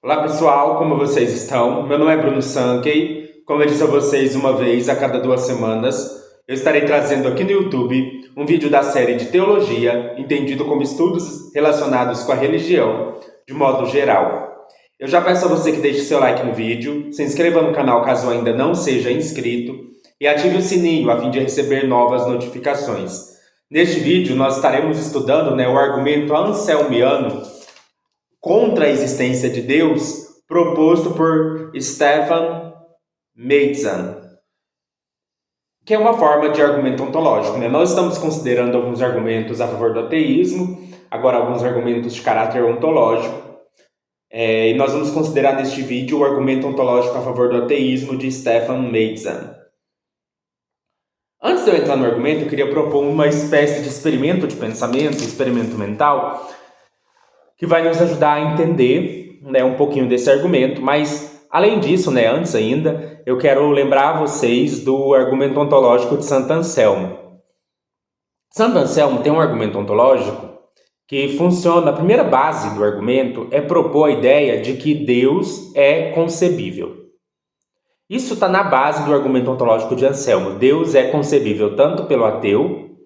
Olá pessoal, como vocês estão? Meu nome é Bruno Sankey. Como eu disse a vocês uma vez a cada 2 semanas, eu estarei trazendo aqui no YouTube um vídeo da série de teologia, entendido como estudos relacionados com a religião, de modo geral. Eu já peço a você que deixe seu like no vídeo, se inscreva no canal caso ainda não seja inscrito e ative o sininho a fim de receber novas notificações. Neste vídeo nós estaremos estudando o argumento anselmiano contra a existência de Deus, proposto por Stefan Metzen, que é uma forma de argumento ontológico. Nós estamos considerando alguns argumentos a favor do ateísmo, agora alguns argumentos de caráter ontológico, e nós vamos considerar neste vídeo o argumento ontológico a favor do ateísmo de Stefan Metzen. Antes de eu entrar no argumento, eu queria propor uma espécie de experimento de pensamento, experimento mental, que vai nos ajudar a entender um pouquinho desse argumento, mas além disso, antes ainda, eu quero lembrar vocês do argumento ontológico de Santo Anselmo. Santo Anselmo tem um argumento ontológico que funciona, a primeira base do argumento é propor a ideia de que Deus é concebível. Isso está na base do argumento ontológico de Anselmo. Deus é concebível tanto pelo ateu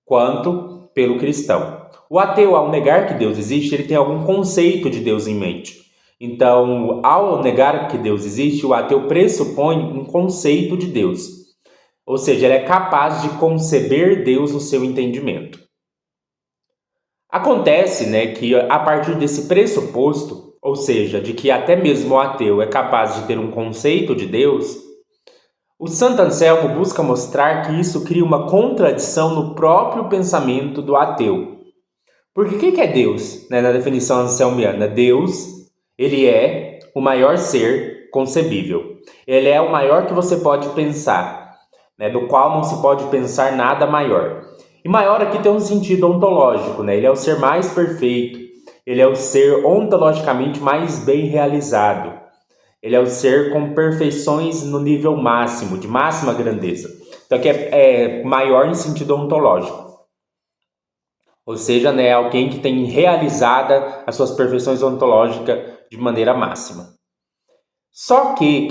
quanto pelo cristão. O ateu, ao negar que Deus existe, ele tem algum conceito de Deus em mente. Então, ao negar que Deus existe, o ateu pressupõe um conceito de Deus. Ou seja, ele é capaz de conceber Deus no seu entendimento. Acontece, que a partir desse pressuposto, ou seja, de que até mesmo o ateu é capaz de ter um conceito de Deus, o Santo Anselmo busca mostrar que isso cria uma contradição no próprio pensamento do ateu. Porque o que é Deus, na definição anselmiana? Deus, ele é o maior ser concebível. Ele é o maior que você pode pensar, do qual não se pode pensar nada maior. E maior aqui tem um sentido ontológico, ele é o ser mais perfeito, ele é o ser ontologicamente mais bem realizado. Ele é o ser com perfeições no nível máximo, de máxima grandeza. Então aqui é maior em sentido ontológico. Ou seja, alguém que tem realizada as suas perfeições ontológicas de maneira máxima. Só que,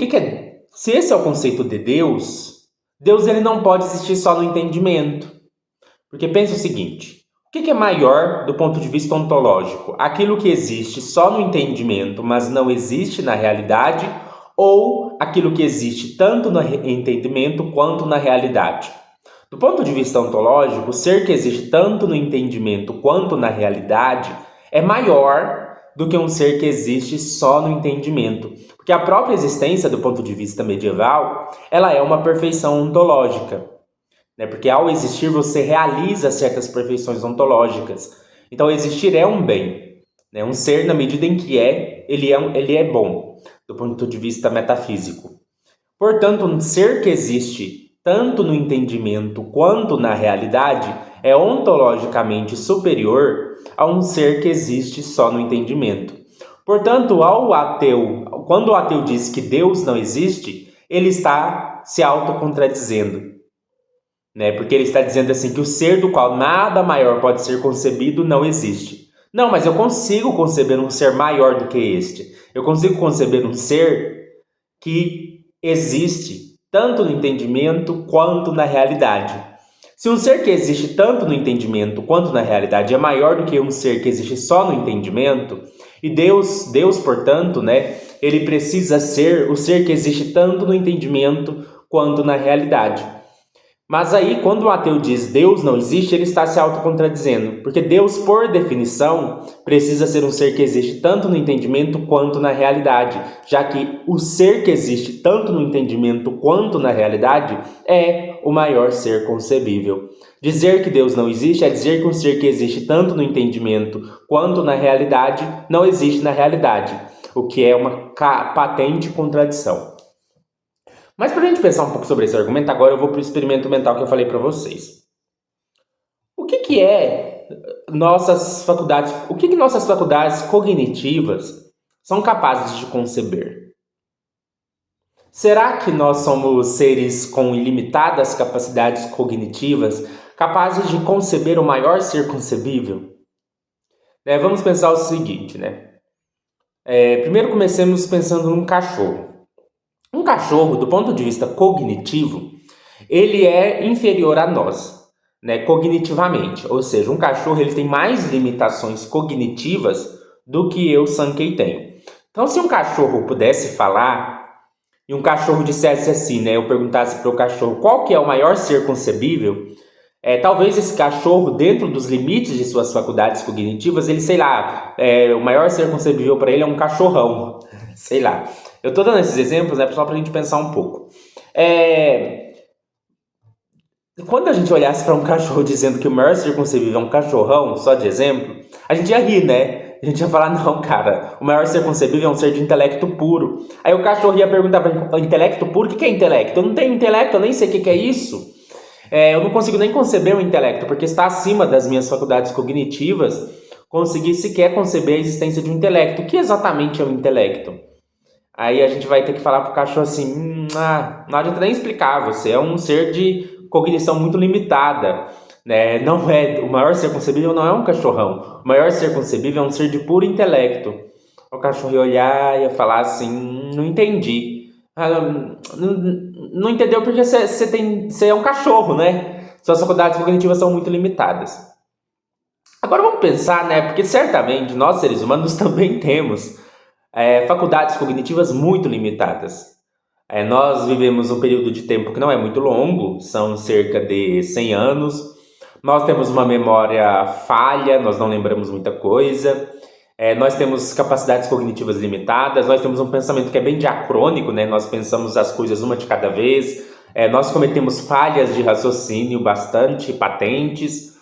se esse é o conceito de Deus, Deus ele não pode existir só no entendimento. Porque pensa o seguinte, o que é maior do ponto de vista ontológico? Aquilo que existe só no entendimento, mas não existe na realidade, ou aquilo que existe tanto no entendimento quanto na realidade? Do ponto de vista ontológico, o ser que existe tanto no entendimento quanto na realidade é maior do que um ser que existe só no entendimento. Porque a própria existência, do ponto de vista medieval, ela é uma perfeição ontológica. Porque ao existir você realiza certas perfeições ontológicas. Então existir é um bem. Um ser, na medida em que ele é bom, do ponto de vista metafísico. Portanto, um ser que existe tanto no entendimento quanto na realidade é ontologicamente superior a um ser que existe só no entendimento. Portanto, quando o ateu diz que Deus não existe, ele está se autocontradizendo. Porque ele está dizendo assim que o ser do qual nada maior pode ser concebido não existe. Não, mas eu consigo conceber um ser maior do que este. Eu consigo conceber um ser que existe tanto no entendimento quanto na realidade. Se um ser que existe tanto no entendimento quanto na realidade é maior do que um ser que existe só no entendimento, e Deus, portanto, ele precisa ser o ser que existe tanto no entendimento quanto na realidade. Mas aí, quando o ateu diz Deus não existe, ele está se autocontradizendo. Porque Deus, por definição, precisa ser um ser que existe tanto no entendimento quanto na realidade. Já que o ser que existe tanto no entendimento quanto na realidade é o maior ser concebível. Dizer que Deus não existe é dizer que um ser que existe tanto no entendimento quanto na realidade não existe na realidade. O que é uma patente contradição. Mas para a gente pensar um pouco sobre esse argumento, agora eu vou para o experimento mental que eu falei para vocês. O que é nossas faculdades cognitivas são capazes de conceber? Será que nós somos seres com ilimitadas capacidades cognitivas, capazes de conceber o maior ser concebível? Vamos pensar o seguinte, Primeiro comecemos pensando num cachorro. Um cachorro, do ponto de vista cognitivo, ele é inferior a nós, né, cognitivamente. Ou seja, um cachorro ele tem mais limitações cognitivas do que eu, Sankey, tenho. Então, se um cachorro pudesse falar e um cachorro dissesse assim, né, eu perguntasse para o cachorro qual que é o maior ser concebível, talvez esse cachorro, dentro dos limites de suas faculdades cognitivas, ele, sei lá, o maior ser concebível para ele é um cachorrão, sei lá. Eu estou dando esses exemplos, né, só para a gente pensar um pouco. Quando a gente olhasse para um cachorro dizendo que o maior ser concebível é um cachorrão, só de exemplo, a gente ia rir, né? A gente ia falar, não, cara, o maior ser concebível é um ser de intelecto puro. Aí o cachorro ia perguntar para mim, intelecto puro? O que é intelecto? Eu não tenho intelecto, eu nem sei o que é isso. Eu não consigo nem conceber o intelecto, porque está acima das minhas faculdades cognitivas conseguir sequer conceber a existência de um intelecto. O que exatamente é o intelecto? Aí a gente vai ter que falar pro cachorro assim, não adianta nem explicar, você é um ser de cognição muito limitada, né? Não é, o maior ser concebível não é um cachorrão, o maior ser concebível é um ser de puro intelecto. O cachorro ia olhar e ia falar assim, não entendi. Não entendeu porque você é um cachorro, né? Suas faculdades cognitivas são muito limitadas. Agora vamos pensar, né? Porque certamente nós seres humanos também temos faculdades cognitivas muito limitadas. Nós vivemos um período de tempo que não é muito longo, são cerca de 100 anos. Nós temos uma memória falha, nós não lembramos muita coisa. Nós temos capacidades cognitivas limitadas, nós temos um pensamento que é bem diacrônico, né? Nós pensamos as coisas uma de cada vez. Nós cometemos falhas de raciocínio bastante patentes.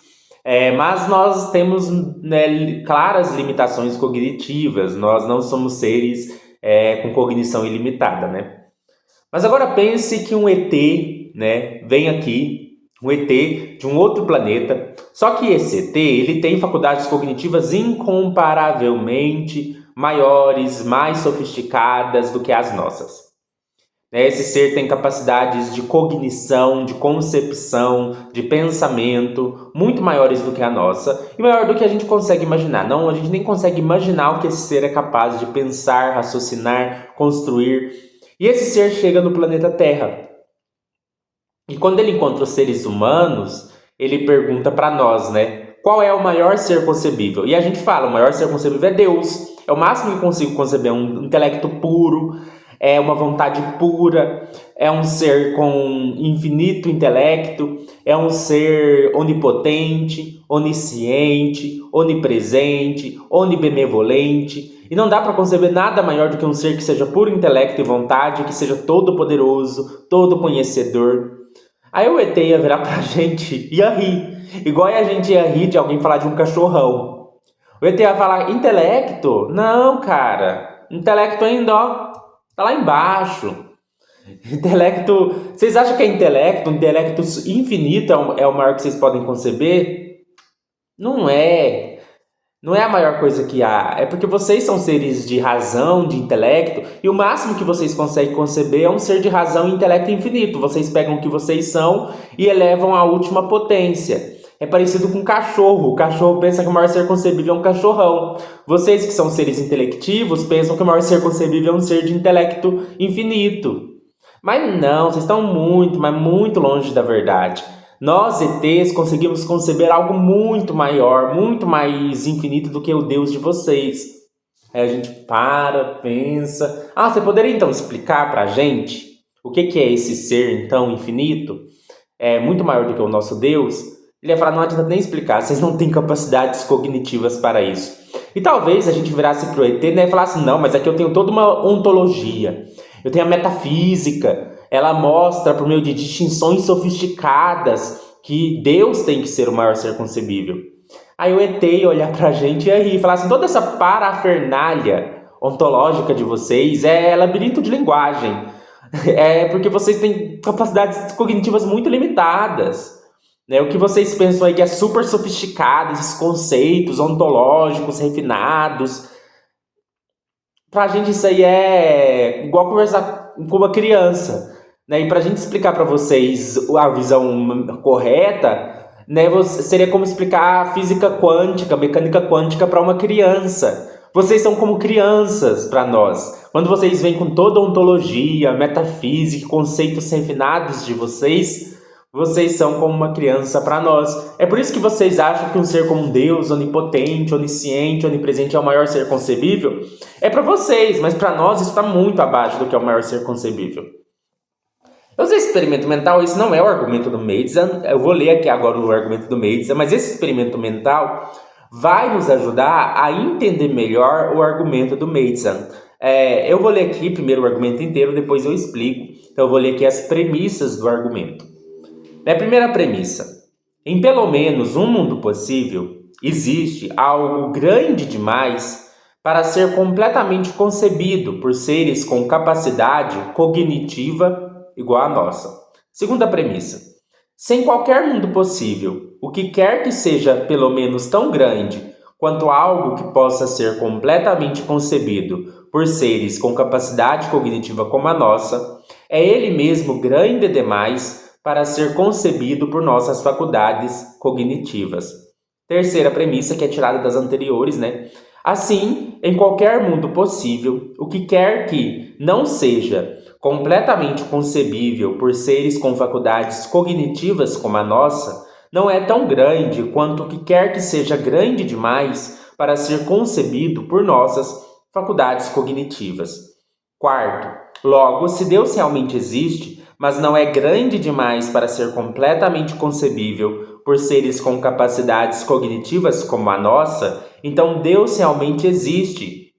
Mas nós temos, né, claras limitações cognitivas, nós não somos seres com cognição ilimitada, né? Mas agora pense que um ET, né, vem aqui, um ET de um outro planeta, só que esse ET ele tem faculdades cognitivas incomparavelmente maiores, mais sofisticadas do que as nossas. Esse ser tem capacidades de cognição, de concepção, de pensamento muito maiores do que a nossa e maior do que a gente consegue imaginar. Não, a gente nem consegue imaginar o que esse ser é capaz de pensar, raciocinar, construir. E esse ser chega no planeta Terra. E quando ele encontra os seres humanos, ele pergunta para nós, né? Qual é o maior ser concebível? E a gente fala, o maior ser concebível é Deus. É o máximo que eu consigo conceber, um intelecto puro, é uma vontade pura, é um ser com infinito intelecto, é um ser onipotente, onisciente, onipresente, onibenevolente. E não dá para conceber nada maior do que um ser que seja puro intelecto e vontade, que seja todo poderoso, todo conhecedor. Aí o ET ia virar pra gente e ia rir. Igual a gente ia rir de alguém falar de um cachorrão. O ET ia falar, intelecto? Não, cara. Intelecto ainda, ó, tá lá embaixo. Intelecto... Vocês acham que é intelecto? Um intelecto infinito é o maior que vocês podem conceber? Não é. Não é a maior coisa que há. É porque vocês são seres de razão, de intelecto, e o máximo que vocês conseguem conceber é um ser de razão e intelecto infinito. Vocês pegam o que vocês são e elevam à última potência. É parecido com um cachorro. O cachorro pensa que o maior ser concebível é um cachorrão. Vocês que são seres intelectivos pensam que o maior ser concebível é um ser de intelecto infinito. Mas não, vocês estão muito, mas muito longe da verdade. Nós, ETs, conseguimos conceber algo muito maior, muito mais infinito do que o Deus de vocês. Aí a gente para, pensa... você poderia então explicar pra gente o que é esse ser, então, infinito? É muito maior do que o nosso Deus? Ele ia falar, não adianta nem explicar, vocês não têm capacidades cognitivas para isso. E talvez a gente virasse pro ET, né, e falasse, não, mas aqui eu tenho toda uma ontologia. Eu tenho a metafísica, ela mostra por meio de distinções sofisticadas que Deus tem que ser o maior ser concebível. Aí o ET ia olhar pra gente e ia rir e falar assim, toda essa parafernália ontológica de vocês é labirinto de linguagem. É porque vocês têm capacidades cognitivas muito limitadas. Né? O que vocês pensam aí que é super sofisticado, esses conceitos ontológicos refinados, pra gente isso aí é igual conversar com uma criança, né? E pra gente explicar pra vocês a visão correta, né, seria como explicar a física quântica, a mecânica quântica para uma criança. Vocês são como crianças para nós. Quando vocês vêm com toda a ontologia, metafísica, conceitos refinados de vocês, vocês são como uma criança para nós. É por isso que vocês acham que um ser como um Deus, onipotente, onisciente, onipresente, é o maior ser concebível? É para vocês, mas para nós isso está muito abaixo do que é o maior ser concebível. Eu usei experimento mental, esse não é o argumento do Meidzan. Eu vou ler aqui agora o argumento do Meidzan, mas esse experimento mental vai nos ajudar a entender melhor o argumento do Meidzan. Eu vou ler aqui primeiro o argumento inteiro, depois eu explico. Então eu vou ler aqui as premissas do argumento. Primeira premissa: em pelo menos um mundo possível, existe algo grande demais para ser completamente concebido por seres com capacidade cognitiva igual a nossa. Segunda premissa: sem qualquer mundo possível, o que quer que seja pelo menos tão grande quanto algo que possa ser completamente concebido por seres com capacidade cognitiva como a nossa, é ele mesmo grande demais para ser concebido por nossas faculdades cognitivas. Terceira premissa, que é tirada das anteriores, Assim, em qualquer mundo possível, o que quer que não seja completamente concebível por seres com faculdades cognitivas como a nossa, não é tão grande quanto o que quer que seja grande demais para ser concebido por nossas faculdades cognitivas. Quarto, logo, se Deus realmente existe, mas não é grande demais para ser completamente concebível por seres com capacidades cognitivas como a nossa, então Deus realmente existe.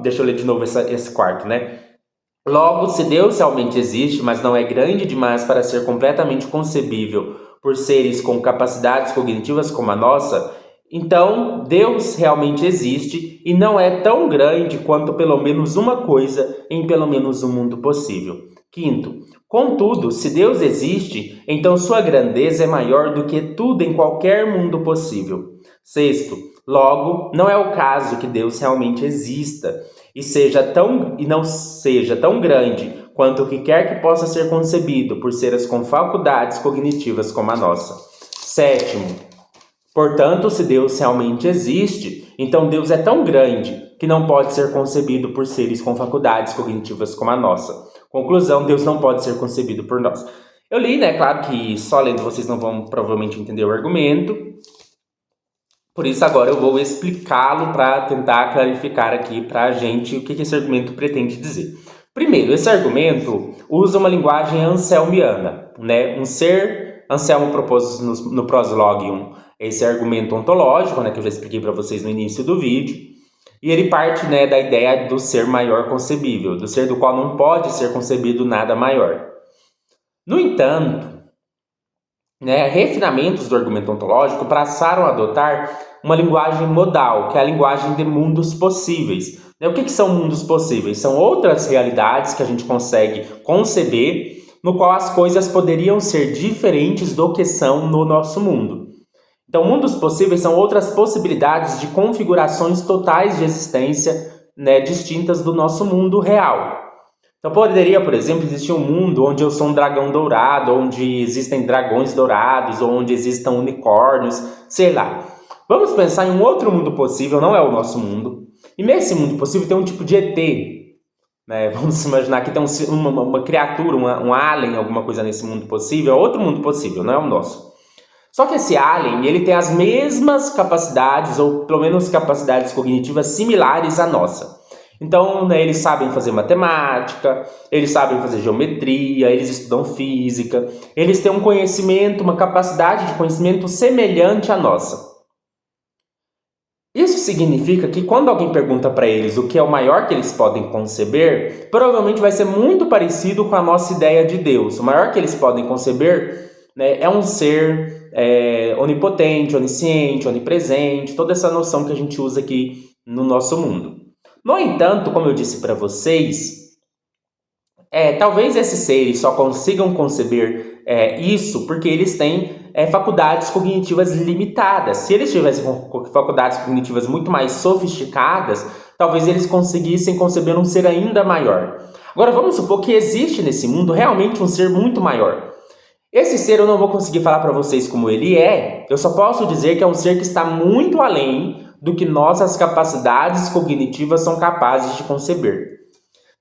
Deixa eu ler de novo esse quarto, Logo, se Deus realmente existe, mas não é grande demais para ser completamente concebível por seres com capacidades cognitivas como a nossa, então Deus realmente existe e não é tão grande quanto pelo menos uma coisa em pelo menos um mundo possível. Quinto, contudo, se Deus existe, então sua grandeza é maior do que tudo em qualquer mundo possível. Sexto, logo, não é o caso que Deus realmente exista e não seja tão grande quanto o que quer que possa ser concebido por seres com faculdades cognitivas como a nossa. Sétimo, portanto, se Deus realmente existe, então Deus é tão grande que não pode ser concebido por seres com faculdades cognitivas como a nossa. Conclusão, Deus não pode ser concebido por nós. Eu li, claro que só lendo vocês não vão provavelmente entender o argumento. Por isso agora eu vou explicá-lo para tentar clarificar aqui para a gente o que esse argumento pretende dizer. Primeiro, esse argumento usa uma linguagem anselmiana, Um ser, Anselmo propôs no Proslogium esse argumento ontológico, que eu já expliquei para vocês no início do vídeo, e ele parte, da ideia do ser maior concebível, do ser do qual não pode ser concebido nada maior. No entanto, refinamentos do argumento ontológico passaram a adotar uma linguagem modal, que é a linguagem de mundos possíveis. O que são mundos possíveis? São outras realidades que a gente consegue conceber, no qual as coisas poderiam ser diferentes do que são no nosso mundo. Então, mundos possíveis são outras possibilidades de configurações totais de existência, distintas do nosso mundo real. Então poderia, por exemplo, existir um mundo onde eu sou um dragão dourado, onde existem dragões dourados, ou onde existam unicórnios, sei lá. Vamos pensar em um outro mundo possível, não é o nosso mundo. E nesse mundo possível tem um tipo de ET. Vamos imaginar que tem uma criatura, um alien, alguma coisa nesse mundo possível. É outro mundo possível, não é o nosso. Só que esse alien, ele tem as mesmas capacidades, ou pelo menos capacidades cognitivas similares à nossa. Então, eles sabem fazer matemática, eles sabem fazer geometria, eles estudam física, eles têm um conhecimento, uma capacidade de conhecimento semelhante à nossa. Isso significa que quando alguém pergunta para eles o que é o maior que eles podem conceber, provavelmente vai ser muito parecido com a nossa ideia de Deus. O maior que eles podem conceber é um ser onipotente, onisciente, onipresente, toda essa noção que a gente usa aqui no nosso mundo. No entanto, como eu disse para vocês, talvez esses seres só consigam conceber isso porque eles têm faculdades cognitivas limitadas. Se eles tivessem faculdades cognitivas muito mais sofisticadas, talvez eles conseguissem conceber um ser ainda maior. Agora, vamos supor que existe nesse mundo realmente um ser muito maior. Esse ser eu não vou conseguir falar para vocês como ele é, eu só posso dizer que é um ser que está muito além do que nossas capacidades cognitivas são capazes de conceber.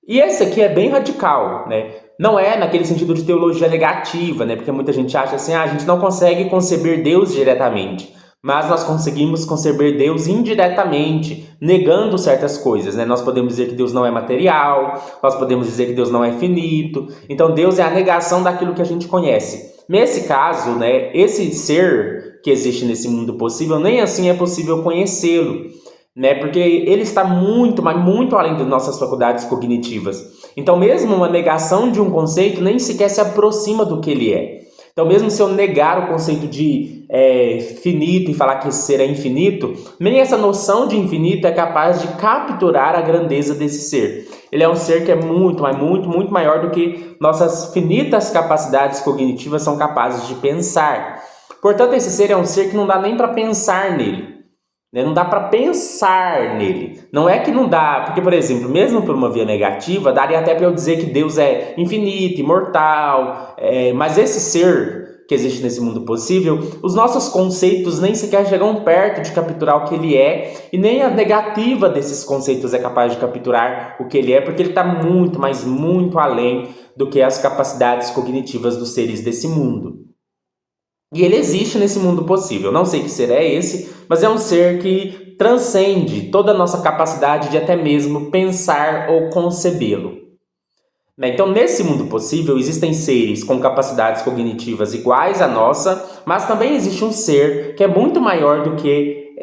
E esse aqui é bem radical, né? Não é naquele sentido de teologia negativa, né? Porque muita gente acha assim, a gente não consegue conceber Deus diretamente, mas nós conseguimos conceber Deus indiretamente, negando certas coisas, né? Nós podemos dizer que Deus não é material, nós podemos dizer que Deus não é finito. Então Deus é a negação daquilo que a gente conhece. Nesse caso, né, esse ser que existe nesse mundo possível, nem assim é possível conhecê-lo, né? Porque ele está muito, mas muito além das nossas faculdades cognitivas. Então, mesmo uma negação de um conceito nem sequer se aproxima do que ele é. Então, mesmo se eu negar o conceito de finito e falar que esse ser é infinito, nem essa noção de infinito é capaz de capturar a grandeza desse ser. Ele é um ser que é muito, mas muito, muito maior do que nossas finitas capacidades cognitivas são capazes de pensar. Portanto, esse ser é um ser que não dá nem para pensar nele. Não dá para pensar nele. Não é que não dá, porque, por exemplo, mesmo por uma via negativa, daria até para eu dizer que Deus é infinito, imortal, mas esse ser que existe nesse mundo possível, os nossos conceitos nem sequer chegam perto de capturar o que ele é, e nem a negativa desses conceitos é capaz de capturar o que ele é, porque ele está muito, mas muito além do que as capacidades cognitivas dos seres desse mundo. E ele existe nesse mundo possível. Não sei que ser é esse, mas é um ser que transcende toda a nossa capacidade de até mesmo pensar ou concebê-lo. Então, nesse mundo possível, existem seres com capacidades cognitivas iguais à nossa, mas também existe um ser que é muito maior do que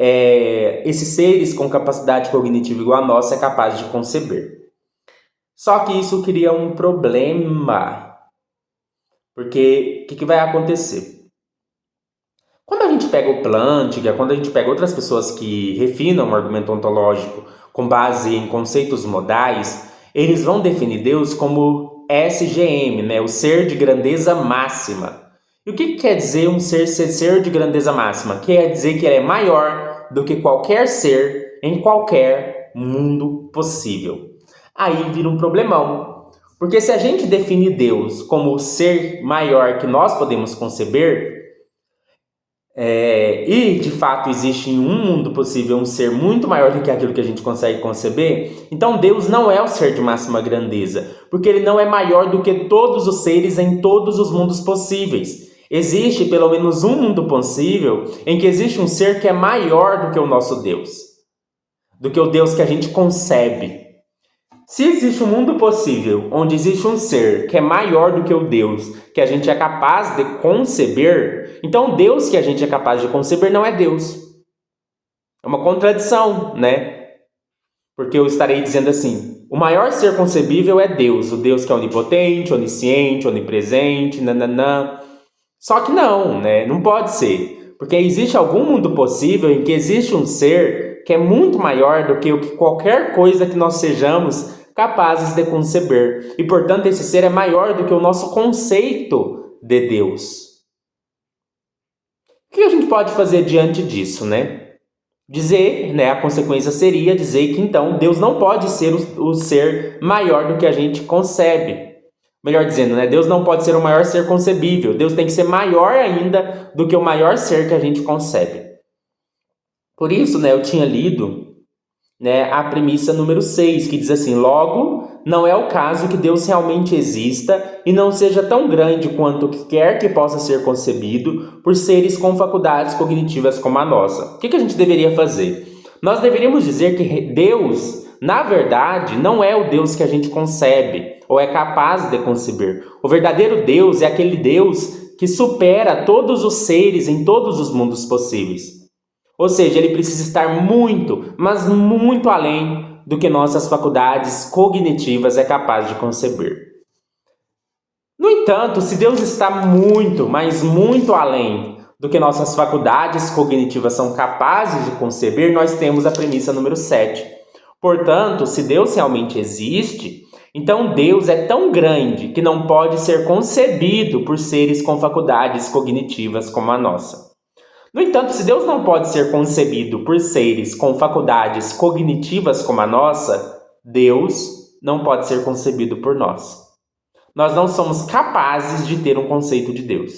esses seres com capacidade cognitiva igual à nossa é capaz de conceber. Só que isso cria um problema, porque o que vai acontecer? Quando a gente pega o Plantinga, quando a gente pega outras pessoas que refinam o argumento ontológico com base em conceitos modais, eles vão definir Deus como SGM, né? O ser de grandeza máxima. E o que quer dizer um ser de grandeza máxima? Quer dizer que ele é maior do que qualquer ser em qualquer mundo possível. Aí vira um problemão. Porque se a gente definir Deus como o ser maior que nós podemos conceber, e de fato existe em um mundo possível um ser muito maior do que aquilo que a gente consegue conceber, então Deus não é o ser de máxima grandeza, porque ele não é maior do que todos os seres em todos os mundos possíveis. Existe pelo menos um mundo possível em que existe um ser que é maior do que o nosso Deus, do que o Deus que a gente concebe. Se existe um mundo possível onde existe um ser que é maior do que o Deus que a gente é capaz de conceber, então o Deus que a gente é capaz de conceber não é Deus. É uma contradição, né? Porque eu estarei dizendo assim, o maior ser concebível é Deus, o Deus que é onipotente, onisciente, onipresente, nananã. Só que não, né? Não pode ser. Porque existe algum mundo possível em que existe um ser que é muito maior do que qualquer coisa que nós sejamos capazes de conceber. E, portanto, esse ser é maior do que o nosso conceito de Deus. O que a gente pode fazer diante disso, né? Dizer, né, a consequência seria dizer que, então, Deus não pode ser o ser maior do que a gente concebe. Melhor dizendo, né, Deus não pode ser o maior ser concebível. Deus tem que ser maior ainda do que o maior ser que a gente concebe. Por isso, né, eu tinha lido, né, a premissa número 6, que diz assim: logo, não é o caso que Deus realmente exista e não seja tão grande quanto quer que possa ser concebido por seres com faculdades cognitivas como a nossa. O que a gente deveria fazer? Nós deveríamos dizer que Deus, na verdade, não é o Deus que a gente concebe ou é capaz de conceber. O verdadeiro Deus é aquele Deus que supera todos os seres em todos os mundos possíveis. Ou seja, ele precisa estar muito, mas muito além do que nossas faculdades cognitivas é capaz de conceber. No entanto, se Deus está muito, mas muito além do que nossas faculdades cognitivas são capazes de conceber, nós temos a premissa número 7. Portanto, se Deus realmente existe, então Deus é tão grande que não pode ser concebido por seres com faculdades cognitivas como a nossa. No entanto, se Deus não pode ser concebido por seres com faculdades cognitivas como a nossa, Deus não pode ser concebido por nós. Nós não somos capazes de ter um conceito de Deus.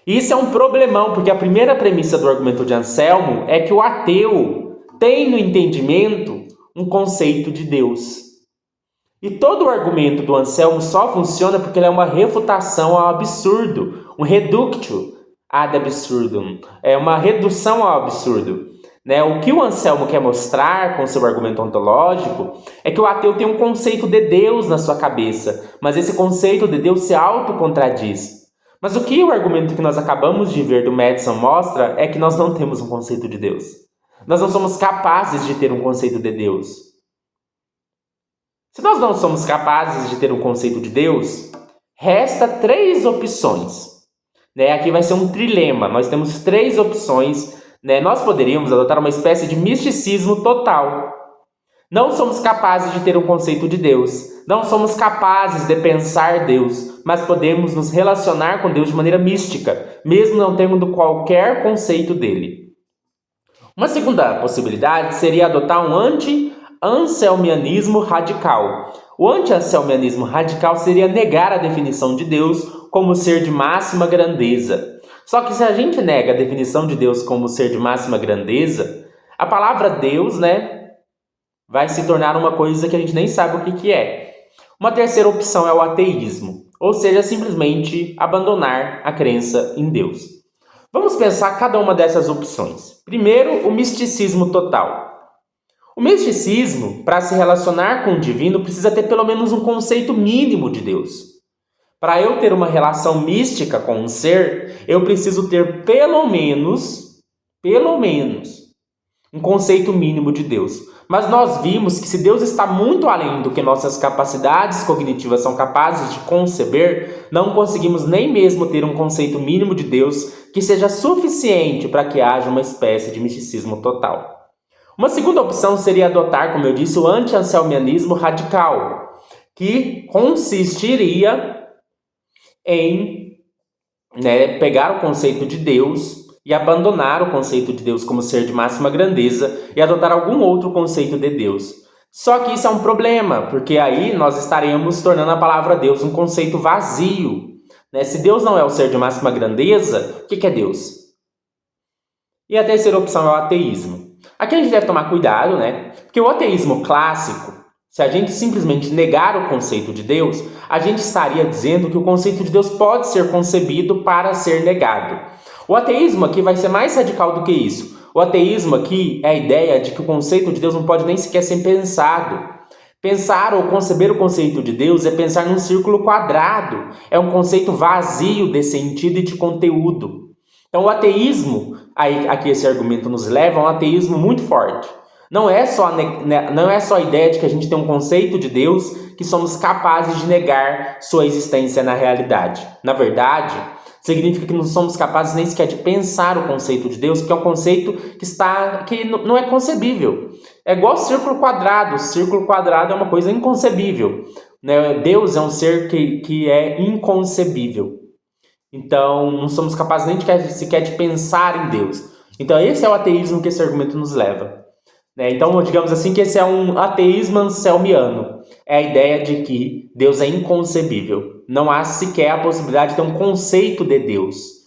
Isso é um problemão, porque a primeira premissa do argumento de Anselmo é que o ateu tem no entendimento um conceito de Deus. E todo o argumento do Anselmo só funciona porque ele é uma refutação ao absurdo, um reductio ad absurdum, é uma redução ao absurdo. Né? O que o Anselmo quer mostrar com seu argumento ontológico é que o ateu tem um conceito de Deus na sua cabeça, mas esse conceito de Deus se autocontraduz. Mas o que o argumento que nós acabamos de ver do Madison mostra é que nós não temos um conceito de Deus. Nós não somos capazes de ter um conceito de Deus. Se nós não somos capazes de ter um conceito de Deus, resta 3 opções. Né? Aqui vai ser um trilema. Nós temos 3 opções. Né? Nós poderíamos adotar uma espécie de misticismo total. Não somos capazes de ter um conceito de Deus. Não somos capazes de pensar Deus, mas podemos nos relacionar com Deus de maneira mística, mesmo não tendo qualquer conceito dele. Uma segunda possibilidade seria adotar um anti-anselmianismo radical. O anti-anselmianismo radical seria negar a definição de Deus como ser de máxima grandeza. Só que se a gente nega a definição de Deus como ser de máxima grandeza, a palavra Deus, né, vai se tornar uma coisa que a gente nem sabe o que é. Uma terceira opção é o ateísmo, ou seja, simplesmente abandonar a crença em Deus. Vamos pensar cada uma dessas opções. Primeiro, o misticismo total. O misticismo, para se relacionar com o divino, precisa ter pelo menos um conceito mínimo de Deus. Para eu ter uma relação mística com um ser, eu preciso ter pelo menos, um conceito mínimo de Deus. Mas nós vimos que se Deus está muito além do que nossas capacidades cognitivas são capazes de conceber, não conseguimos nem mesmo ter um conceito mínimo de Deus que seja suficiente para que haja uma espécie de misticismo total. Uma segunda opção seria adotar, como eu disse, o anti-anselmianismo radical, que consistiria em pegar o conceito de Deus e abandonar o conceito de Deus como ser de máxima grandeza e adotar algum outro conceito de Deus. Só que isso é um problema, porque aí nós estaremos tornando a palavra Deus um conceito vazio. Né? Se Deus não é o ser de máxima grandeza, o que é Deus? E a terceira opção é o ateísmo. Aqui a gente deve tomar cuidado, né? Porque o ateísmo clássico, se a gente simplesmente negar o conceito de Deus, a gente estaria dizendo que o conceito de Deus pode ser concebido para ser negado. O ateísmo aqui vai ser mais radical do que isso. O ateísmo aqui é a ideia de que o conceito de Deus não pode nem sequer ser pensado. Pensar ou conceber o conceito de Deus é pensar num círculo quadrado. É um conceito vazio de sentido e de conteúdo. Então o ateísmo, aqui esse argumento nos leva a um ateísmo muito forte. Não é só a ideia de que a gente tem um conceito de Deus que somos capazes de negar sua existência na realidade. Na verdade, significa que não somos capazes nem sequer de pensar o conceito de Deus, que é um conceito que não é concebível. É igual círculo quadrado. O círculo quadrado é uma coisa inconcebível. Né? Deus é um ser que é inconcebível. Então, não somos capazes nem sequer de pensar em Deus. Então, esse é o ateísmo que esse argumento nos leva. Então, digamos assim que esse é um ateísmo anselmiano. É a ideia de que Deus é inconcebível. Não há sequer a possibilidade de ter um conceito de Deus.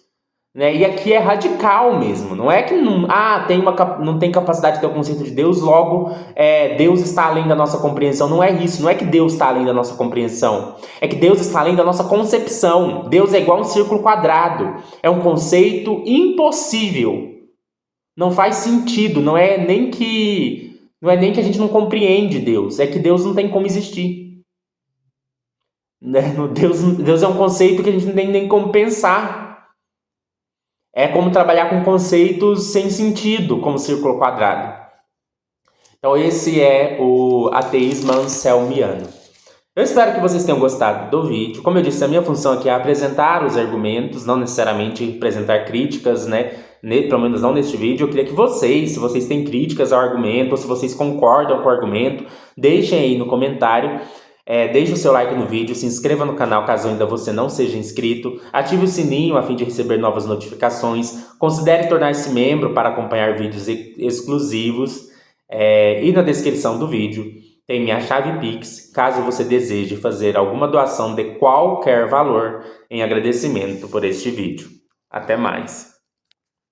E aqui é radical mesmo. Não é que não tem capacidade de ter o conceito de Deus, logo Deus está além da nossa compreensão. Não é isso. Não é que Deus está além da nossa compreensão. É que Deus está além da nossa concepção. Deus é igual a um círculo quadrado. É um conceito impossível. Não faz sentido, não é nem que a gente não compreende Deus, é que Deus não tem como existir. Deus é um conceito que a gente não tem nem como pensar. É como trabalhar com conceitos sem sentido, como círculo quadrado. Então esse é o ateísmo anselmiano. Eu espero que vocês tenham gostado do vídeo. Como eu disse, a minha função aqui é apresentar os argumentos, não necessariamente apresentar críticas, pelo menos não neste vídeo. Eu queria que vocês, se vocês têm críticas ao argumento, ou se vocês concordam com o argumento, deixem aí no comentário. Deixe o seu like no vídeo, se inscreva no canal caso ainda você não seja inscrito, ative o sininho a fim de receber novas notificações, considere tornar-se membro para acompanhar vídeos exclusivos, e na descrição do vídeo tem minha chave Pix, caso você deseje fazer alguma doação de qualquer valor em agradecimento por este vídeo. Até mais.